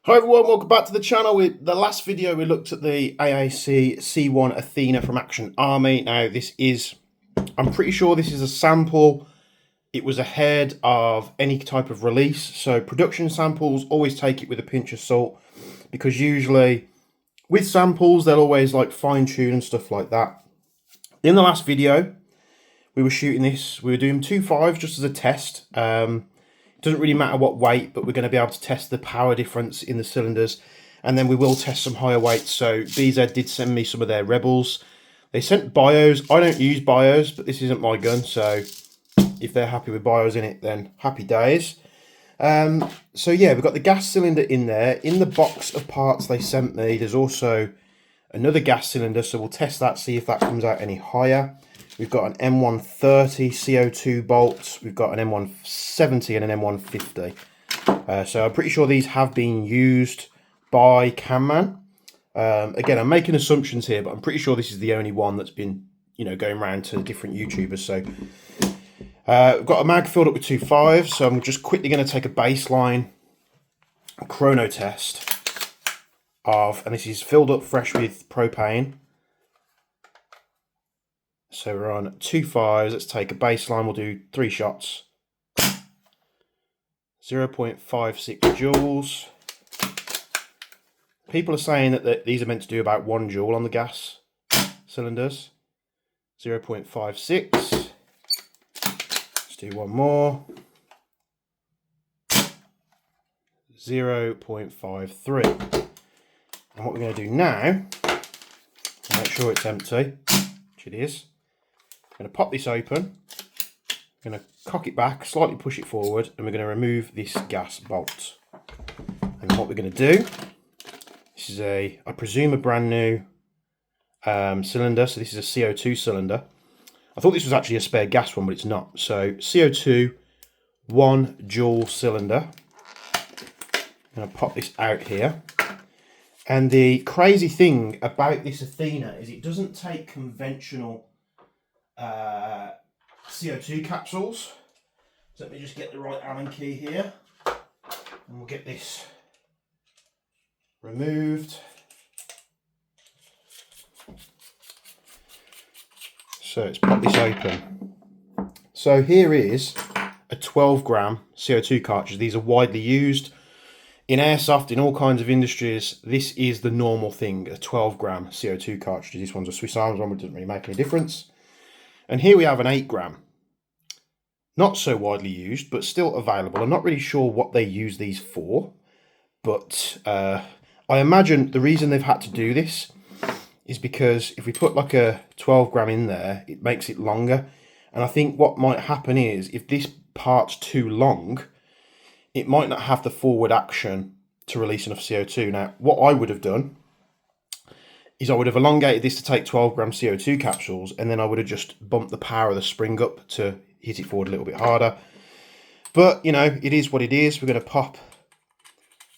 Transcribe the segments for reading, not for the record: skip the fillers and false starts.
Hi everyone, welcome back to the channel. The last video we looked at the AAC-C1 Athena from Action Army. Now I'm pretty sure this is a sample. It was ahead of any type of release. So production samples, always take it with a pinch of salt, because usually with samples, they'll always like fine tune and stuff like that. In the last video, we were shooting this, we were doing 2.5 just as a test. Doesn't really matter what weight, but we're going to be able to test the power difference in the cylinders, and then we will test some higher weights. So BZ did send me some of their Rebels. They sent bios. I don't use bios, but this isn't my gun, so if they're happy with bios in it, then happy days. So yeah, we've got the gas cylinder in there. In the box of parts they sent me, there's also another gas cylinder, so we'll test that, see if that comes out any higher. We've got an M130 CO2 bolt. We've got an M170 and an M150. So I'm pretty sure these have been used by Camman. Again, I'm making assumptions here, but I'm pretty sure this is the only one that's been, going around to different YouTubers. So we've got a mag filled up with 2.5. So I'm just quickly going to take a baseline chrono test and this is filled up fresh with propane. So we're on 2.5, let's take a baseline, we'll do 3 shots. 0.56 joules. People are saying that these are meant to do about 1 joule on the gas cylinders. 0.56. Let's do one more. 0.53. And what we're going to do now, make sure it's empty, which it is. I'm going to pop this open, I'm going to cock it back, slightly push it forward, and we're going to remove this gas bolt. And what we're going to do, this is I presume a brand new cylinder, so this is a CO2 cylinder. I thought this was actually a spare gas one, but it's not. So CO2, 1 joule cylinder. I'm going to pop this out here. And the crazy thing about this Athena is it doesn't take conventional CO2 capsules. So let me just get the right Allen key here, and we'll get this removed. So let's pop this open. So here is a 12 gram CO2 cartridge. These are widely used in airsoft, in all kinds of industries. This is the normal thing, a 12 gram CO2 cartridge. This one's a Swiss Arms one, which doesn't really make any difference. And here we have an 8 gram. Not so widely used, but still available. I'm not really sure what they use these for, but I imagine the reason they've had to do this is because if we put like a 12 gram in there, it makes it longer. And I think what might happen is if this part's too long, it might not have the forward action to release enough CO2. Now, what I would have done is I would have elongated this to take 12 gram CO2 capsules, and then I would have just bumped the power of the spring up to hit it forward a little bit harder. But, it is what it is. We're going to pop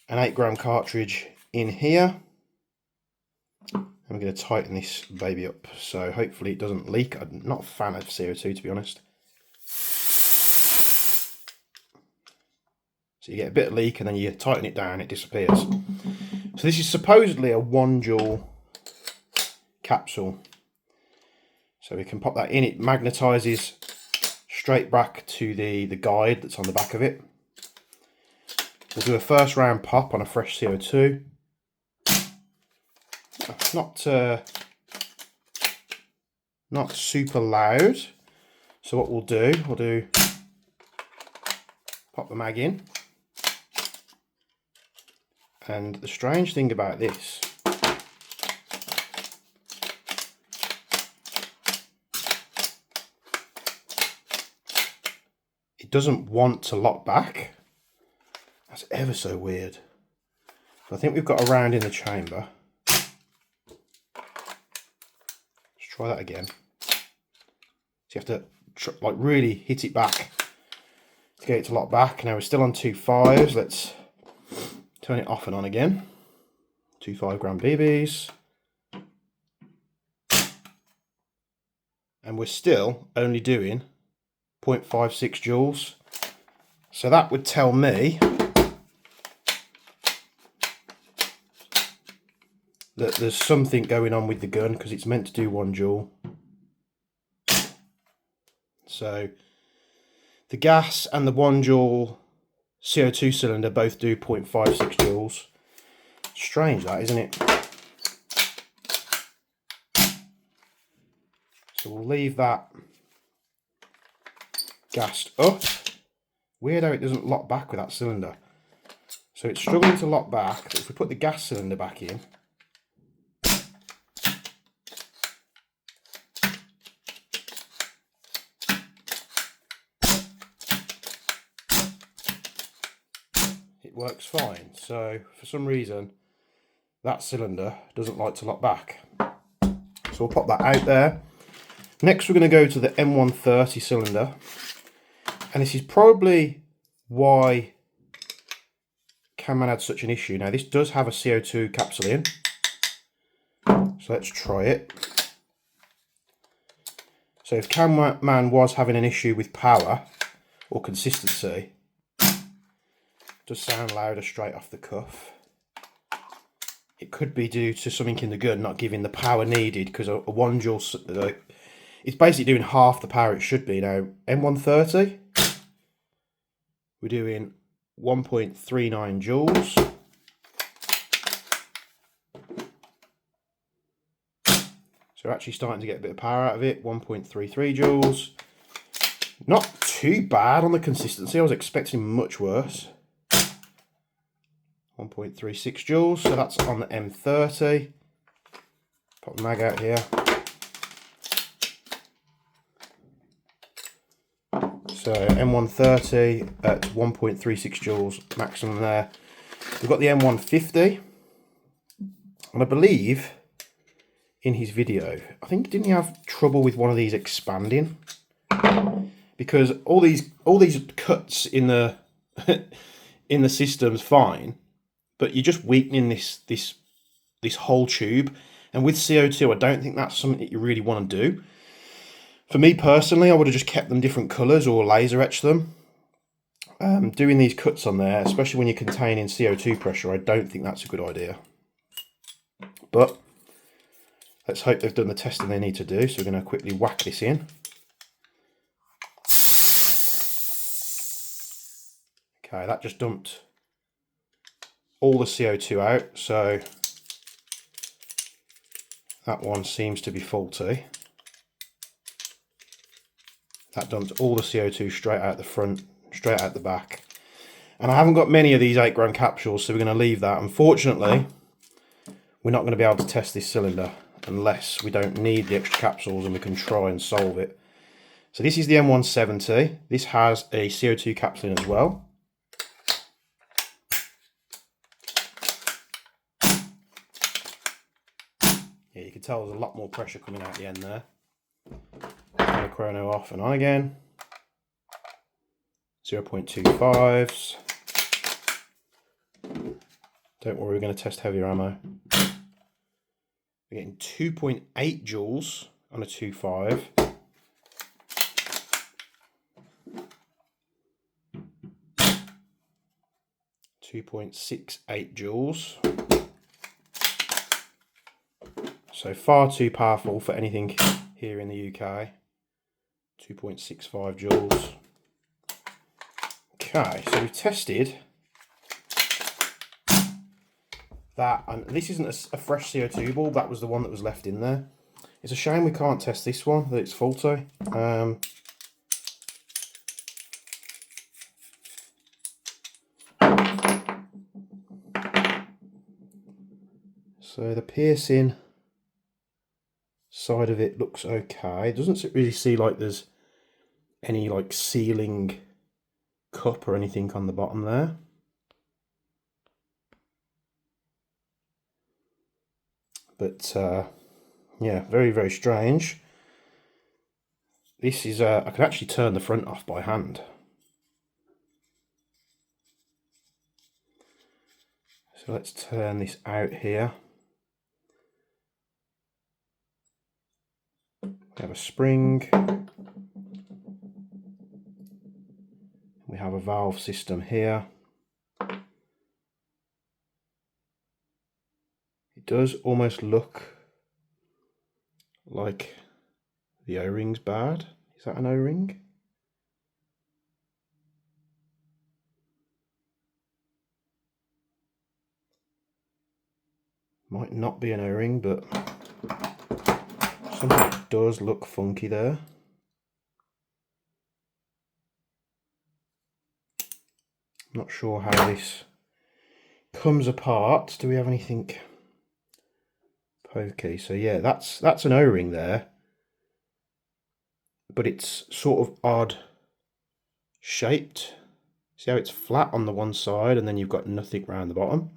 an 8 gram cartridge in here. And we're going to tighten this baby up. So hopefully it doesn't leak. I'm not a fan of CO2, to be honest. So you get a bit of leak and then you tighten it down, it disappears. So this is supposedly a 1 joule capsule. So we can pop that in. It magnetizes straight back to the guide that's on the back of it. We'll do a first round pop on a fresh CO2. Not super loud. So what we'll do pop the mag in. And the strange thing about this it doesn't want to lock back. That's ever so weird. So I think we've got a round in the chamber. Let's try that again. So you have to like really hit it back to get it to lock back. Now we're still on 2.5s. Let's turn it off and on again. 2.5 gram BBs. And we're still only doing 0.56 joules. So that would tell me that there's something going on with the gun, because it's meant to do 1 joule. So the gas and the 1 joule CO2 cylinder both do 0.56 joules. Strange that, isn't it? So we'll leave that gassed up. Weird how it doesn't lock back with that cylinder. So it's struggling to lock back, but if we put the gas cylinder back in, it works fine. So for some reason, that cylinder doesn't like to lock back. So we'll pop that out there. Next, we're going to go to the M130 cylinder. And this is probably why Camman had such an issue. Now, this does have a CO2 capsule in. So let's try it. So if Camman was having an issue with power or consistency, it does sound louder straight off the cuff. It could be due to something in the gun not giving the power needed, because a 1 joule, it's basically doing half the power it should be. Now, M130, we're doing 1.39 joules. So we're actually starting to get a bit of power out of it, 1.33 joules. Not too bad on the consistency, I was expecting much worse. 1.36 joules, so that's on the M30. Pop the mag out here. So M130 at 1.36 joules maximum there. We've got the M150, and I believe in his video, I think, didn't he have trouble with one of these expanding? Because all these cuts in the in the system's fine, but you're just weakening this whole tube. And with CO2, I don't think that's something that you really want to do. For me personally, I would have just kept them different colours or laser etched them. Doing these cuts on there, especially when you're containing CO2 pressure, I don't think that's a good idea. But let's hope they've done the testing they need to do. So we're going to quickly whack this in. Okay, that just dumped all the CO2 out, so that one seems to be faulty. That dumped all the CO2 straight out the front, straight out the back. And I haven't got many of these 8 gram capsules, so we're going to leave that. Unfortunately, we're not going to be able to test this cylinder unless we don't need the extra capsules and we can try and solve it. So this is the M170. This has a CO2 capsule in as well. Yeah, you can tell there's a lot more pressure coming out the end there. Turn the chrono off and on again. 0.25s. Don't worry, we're going to test heavier ammo. We're getting 2.8 joules on a 2.5. .68 joules. So far too powerful for anything here in the UK. 2.65 joules. Okay, so we've tested that, and this isn't a fresh CO2 bulb, that was the one that was left in there. It's a shame we can't test this one, that it's faulty. So the piercing side of it looks okay. It doesn't really see like there's any like sealing cup or anything on the bottom there. But yeah, very, very strange. This is, I can actually turn the front off by hand. So let's turn this out here. We have a spring. We have a valve system here. It it does almost look like the O-ring's bad. Is that an O-ring? Might not be an O-ring, but something does look funky there. Not sure how this comes apart. Do we have anything pokey? So yeah, that's an O-ring there, but it's sort of odd shaped. See how it's flat on the one side and then you've got nothing around the bottom.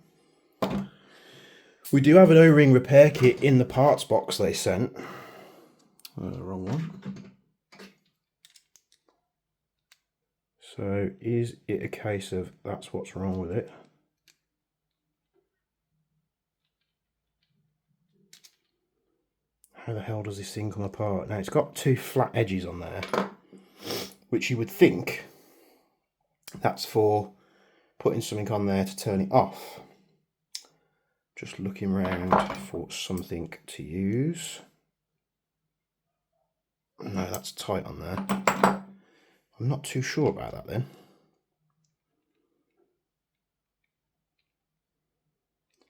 We do have an O-ring repair kit in the parts box they sent. Oh, the wrong one. So is it a case of that's what's wrong with it? How the hell does this thing come apart? Now it's got two flat edges on there, which you would think that's for putting something on there to turn it off. Just looking around for something to use. No, that's tight on there. I'm not too sure about that then.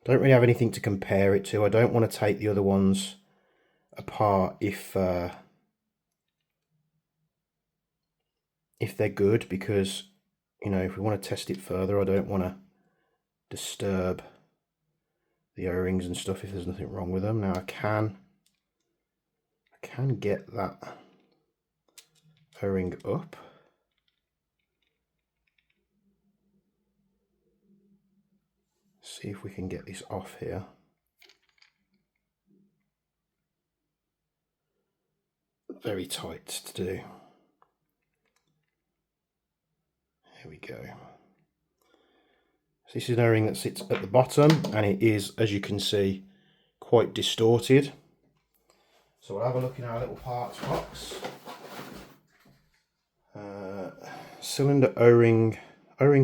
Don't really have anything to compare it to. I don't want to take the other ones apart if they're good, because, you know, if we want to test it further, I don't want to disturb the O-rings and stuff if there's nothing wrong with them. Now I can get that O-ring up. See if we can get this off here. Very tight to do. Here we go. So this is an O-ring that sits at the bottom, and it is, as you can see, quite distorted. So we'll have a look in our little parts box. Cylinder O-ring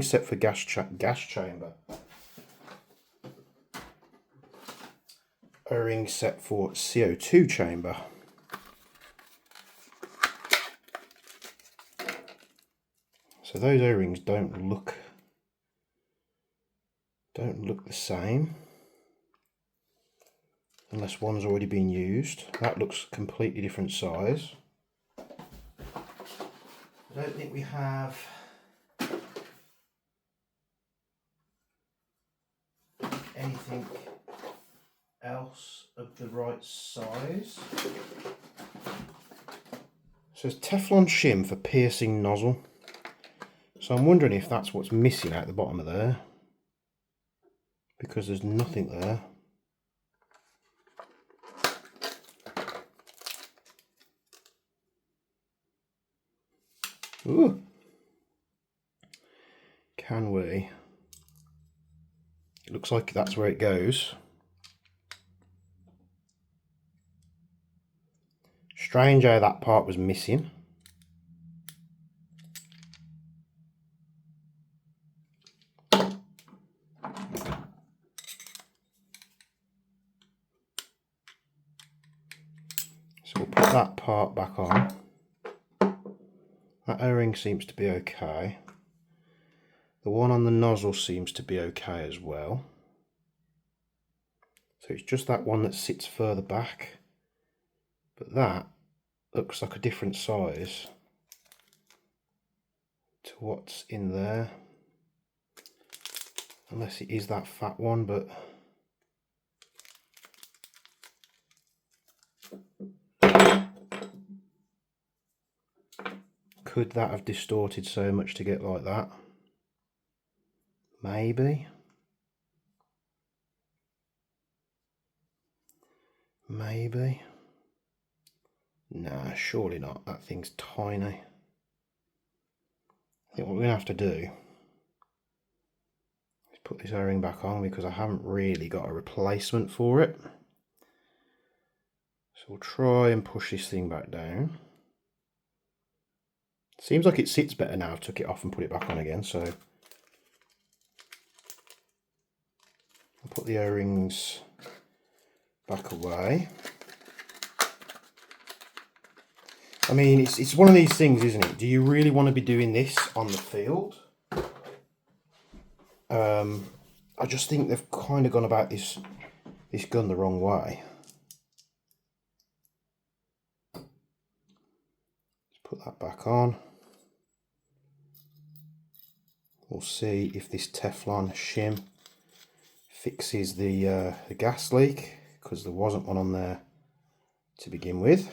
set for gas chamber. O-ring set for CO2 chamber. So those O-rings don't look the same, unless one's already been used. That looks completely different size. I don't think we have anything else of the right size. So it's Teflon shim for piercing nozzle. So I'm wondering if that's what's missing out the bottom of there, because there's nothing there. Ooh. Can we? It looks like that's where it goes. Strange how that part was missing. So we'll put that part back on. That O-ring seems to be okay. The one on the nozzle seems to be okay as well. So it's just that one that sits further back. But that looks like a different size to what's in there. Unless it is that fat one, but could that have distorted so much to get like that? Maybe. Maybe. Nah, surely not. That thing's tiny. I think what we're going to have to do is put this O-ring back on, because I haven't really got a replacement for it. So we'll try and push this thing back down. Seems like it sits better now. I've took it off and put it back on again, so I'll put the O-rings back away. I mean, it's one of these things, isn't it? Do you really want to be doing this on the field? I just think they've kind of gone about this gun the wrong way. Let's put that back on. We'll see if this Teflon shim fixes the gas leak, because there wasn't one on there to begin with.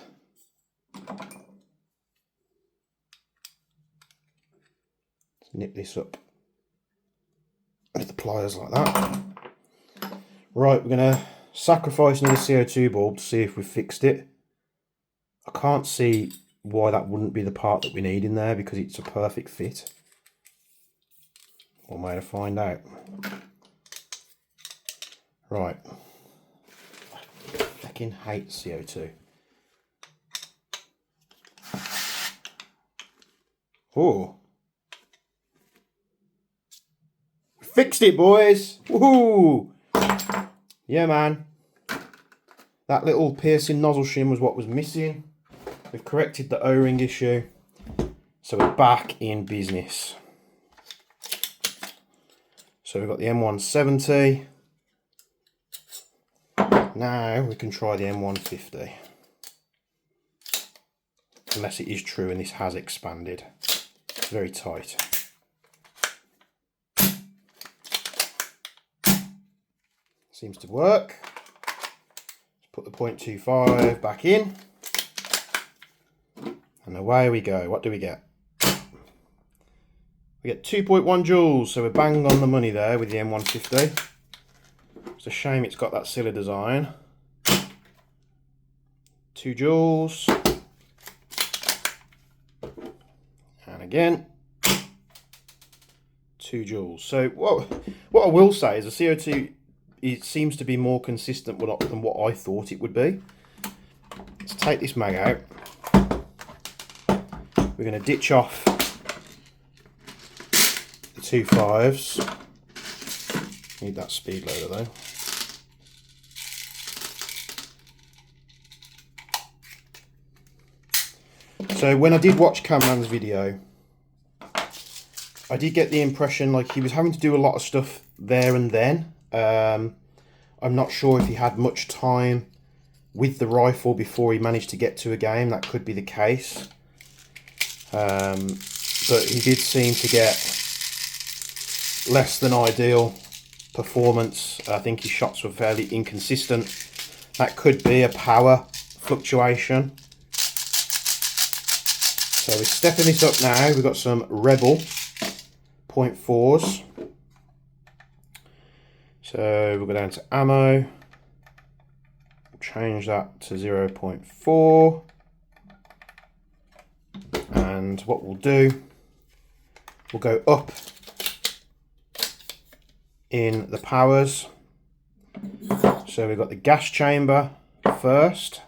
Let's nip this up with the pliers like that. Right, we're going to sacrifice another CO2 bulb to see if we've fixed it. I can't see why that wouldn't be the part that we need in there, because it's a perfect fit. One way to find out. Right. I fucking hate CO2. Oh. Fixed it, boys. Woohoo! Yeah, man. That little piercing nozzle shim was what was missing. We've corrected the O-ring issue. So we're back in business. So we've got the M170. Now we can try the M150. Unless it is true and this has expanded. It's very tight. Seems to work. Let's put the 0.25 back in. And away we go. What do we get? We get 2.1 joules, so we're bang on the money there with the M150. It's a shame it's got that silly design. 2 joules. And again, 2 joules. So what I will say is the CO2, it seems to be more consistent than what I thought it would be. Let's take this mag out. We're going to ditch off the 2 5s. Need that speed loader though. So when I did watch Camman's video, I did get the impression like he was having to do a lot of stuff there and then. I'm not sure if he had much time with the rifle before he managed to get to a game. That could be the case. But he did seem to get less than ideal performance. I think his shots were fairly inconsistent. That could be a power fluctuation. So we're stepping this up now. We've got some Rebel 0.4s. So we'll go down to ammo. Change that to 0.4. And what we'll do, we'll go up in the powers. So we've got the gas chamber first.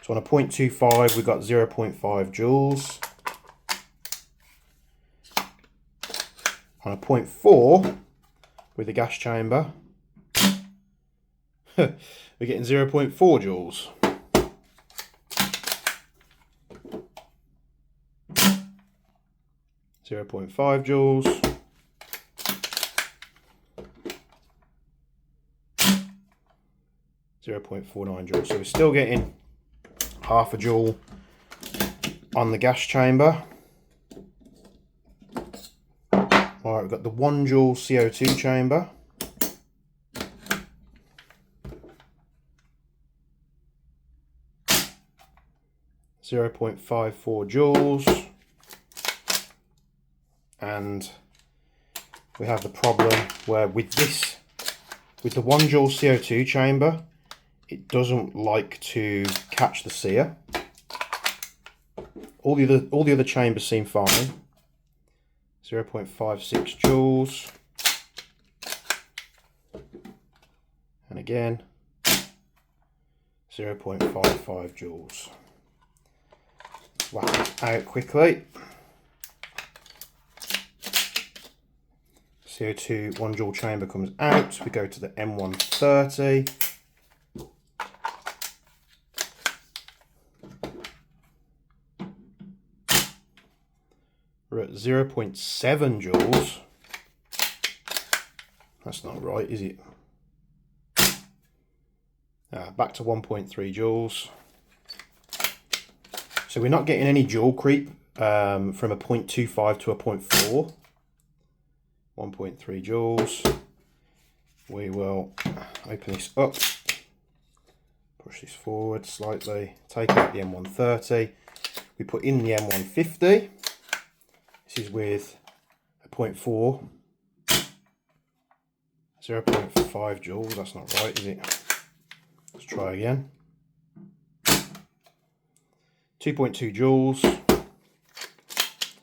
So on a 0.25 we've got 0.5 joules. On a 0.4 with the gas chamber we're getting 0.4 joules. .5 joules. 0.49 joules. So we're still getting half a joule on the gas chamber. Alright, we've got the 1 joule CO2 chamber. .54 joules. And we have the problem where with the 1 joule CO2 chamber, it doesn't like to catch the sear. All the other chambers seem fine. 0.56 joules. And again, 0.55 joules. Whack it out quickly. CO2 1 joule chamber comes out. We go to the M130. 0.7 joules. That's not right, is it? Back to 1.3 joules. So we're not getting any joule creep from a 0.25 to a 0.4. 1.3 joules. We will open this up, push this forward slightly, take out the M130. We put in the M150. This is with a 0.4. 0.5 joules, that's not right, is it? Let's try again. 2.2 joules.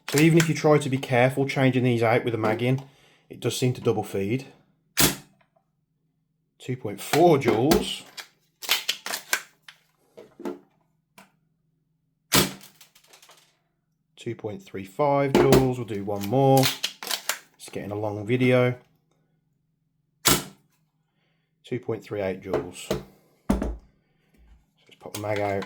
So even if you try to be careful changing these out with a mag in, it does seem to double feed. 2.4 joules. 2.35 joules, we'll do one more. It's getting a long video. 2.38 joules. So let's pop the mag out.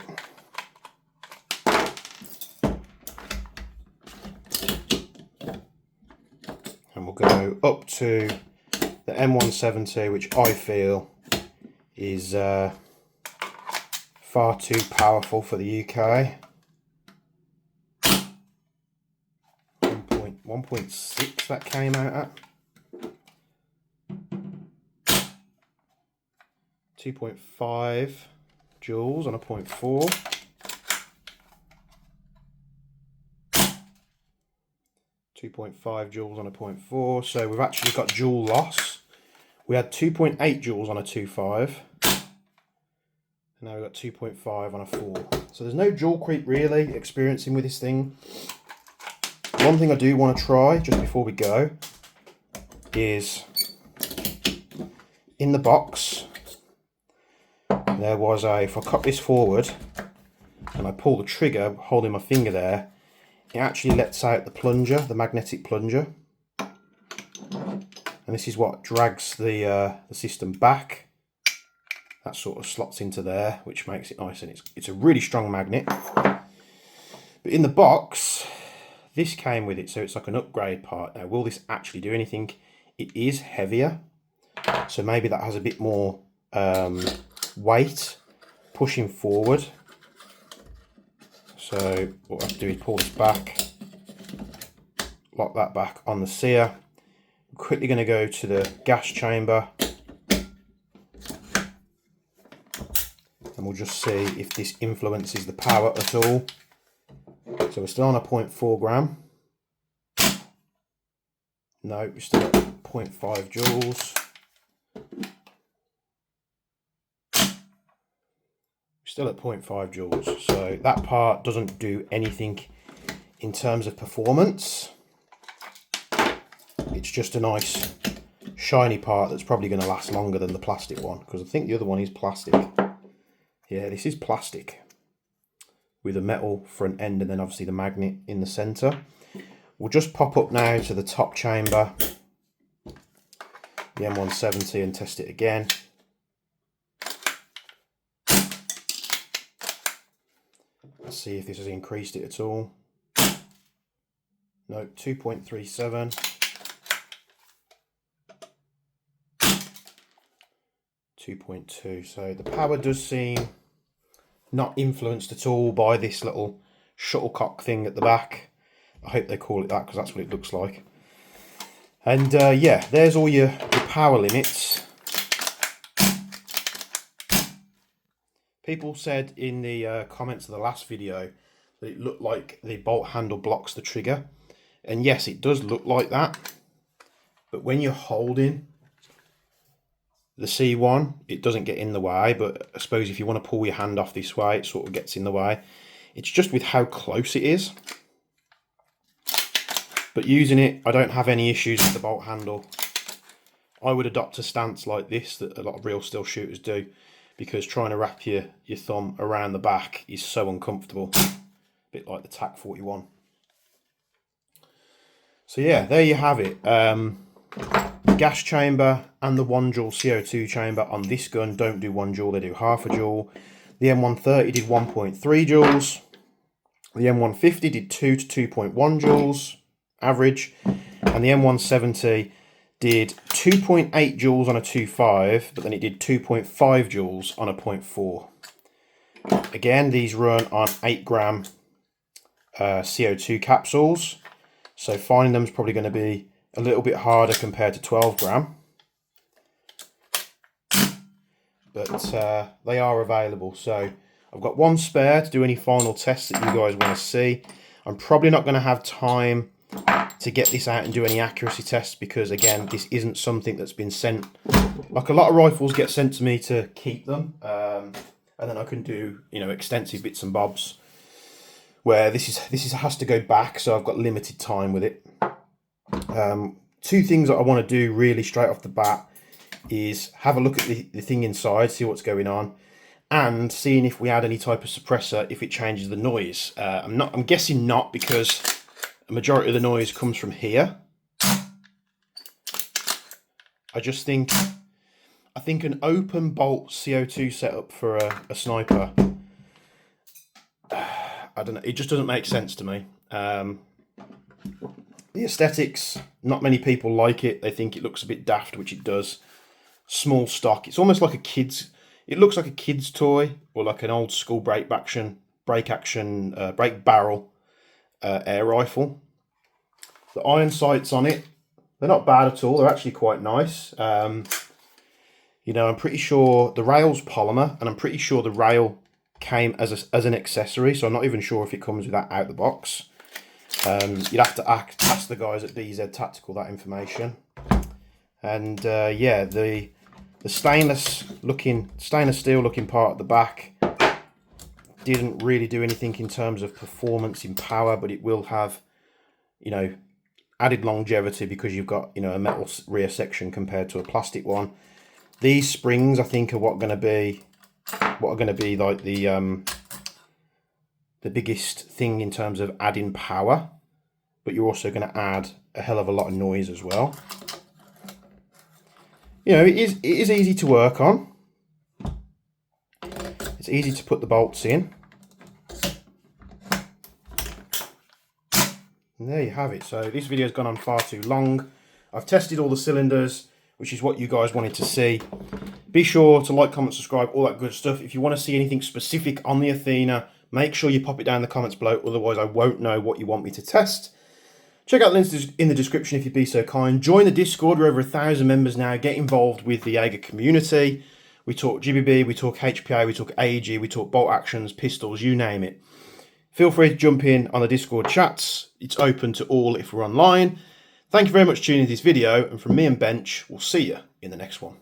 And we'll go up to the M170, which I feel is far too powerful for the UK. 1.6 that came out at. 2.5 joules on a 0.4. 2.5 joules on a 0.4. So we've actually got joule loss. We had 2.8 joules on a 2.5. Now we've got 2.5 on a 4. So there's no joule creep really experiencing with this thing. One thing I do want to try just before we go is in the box there was a, if I cut this forward and I pull the trigger holding my finger there, it actually lets out the plunger, the magnetic plunger, and this is what drags the system back. That sort of slots into there, which makes it nice, and it's a really strong magnet. But in the box this came with it, so it's like an upgrade part. Now, will this actually do anything? It is heavier, so maybe that has a bit more weight pushing forward. So what I have to do is pull this back, lock that back on the sear. I'm quickly going to go to the gas chamber, and we'll just see if this influences the power at all. So we're still on a 0.4 gram. No, we're still at 0.5 joules. We're still at 0.5 joules. So that part doesn't do anything in terms of performance. It's just a nice shiny part that's probably going to last longer than the plastic one, because I think the other one is plastic. Yeah, this is plastic with a metal front end and then obviously the magnet in the center. We'll just pop up now to the top chamber, the M170, and test it again. Let's see if this has increased it at all. No, 2.37. 2.2. So the power does seem not influenced at all by this little shuttlecock thing at the back. I hope they call it that, because that's what it looks like. And yeah, there's all your power limits. People said in the comments of the last video that it looked like the bolt handle blocks the trigger. And yes, it does look like that. But when you're holding the C1, it doesn't get in the way, but I suppose if you want to pull your hand off this way, it sort of gets in the way. It's just with how close it is. But using it, I don't have any issues with the bolt handle. I would adopt a stance like this that a lot of real steel shooters do, because trying to wrap your thumb around the back is so uncomfortable. A bit like the TAC-41. So yeah, there you have it. Gas chamber and the 1 joule CO2 chamber on this gun don't do 1 joule, they do half a joule. The M130 did 1.3 joules. The M150 did 2 to 2.1 joules. average. And the M170 did 2.8 joules on a 2.5, but then it did 2.5 joules on a 0.4. Again, these run on 8 gram CO2 capsules, so finding them is probably going to be a little bit harder compared to 12 gram. But they are available, so I've got one spare to do any final tests that you guys want to see. I'm probably not going to have time to get this out and do any accuracy tests because, again, this isn't something that's been sent. Like a lot of rifles get sent to me to keep them, and then I can do, you know, extensive bits and bobs. Where this has to go back, so I've got limited time with it. Two things that I want to do really straight off the bat is have a look at the thing inside, see what's going on, and seeing if we add any type of suppressor, if it changes the noise. I'm guessing not, because a majority of the noise comes from here. I think an open bolt CO2 setup for a sniper, I don't know, it just doesn't make sense to me. The aesthetics, not many people like it. They think it looks a bit daft, which it does. Small stock. It's almost like it looks like a kid's toy, or like an old school break barrel air rifle. The iron sights on it, they're not bad at all. They're actually quite nice. You know, I'm pretty sure the rail's polymer, and I'm pretty sure the rail came as an accessory, so I'm not even sure if it comes with that out the box. You'd have to ask the guys at BZ Tactical that information. And yeah, the stainless steel looking part at the back didn't really do anything in terms of performance in power, but it will have, you know, added longevity because you've got, you know, a metal rear section compared to a plastic one. These springs, I think, are what are going to be like the biggest thing in terms of adding power, but you're also going to add a hell of a lot of noise as well. You know, it is easy to work on. It's easy to put the bolts in. And there you have it. So this video's gone on far too long. I've tested all the cylinders, which is what you guys wanted to see. Be sure to like, comment, subscribe, all that good stuff. If you want to see anything specific on the Athena, make sure you pop it down in the comments below. Otherwise, I won't know what you want me to test. Check out the links in the description if you'd be so kind. Join the Discord. We're over 1,000 members now. Get involved with the Jaeger community. We talk GBB, we talk HPA, we talk AEG, we talk bolt actions, pistols, you name it. Feel free to jump in on the Discord chats. It's open to all if we're online. Thank you very much for tuning in this video. And from me and Bench, we'll see you in the next one.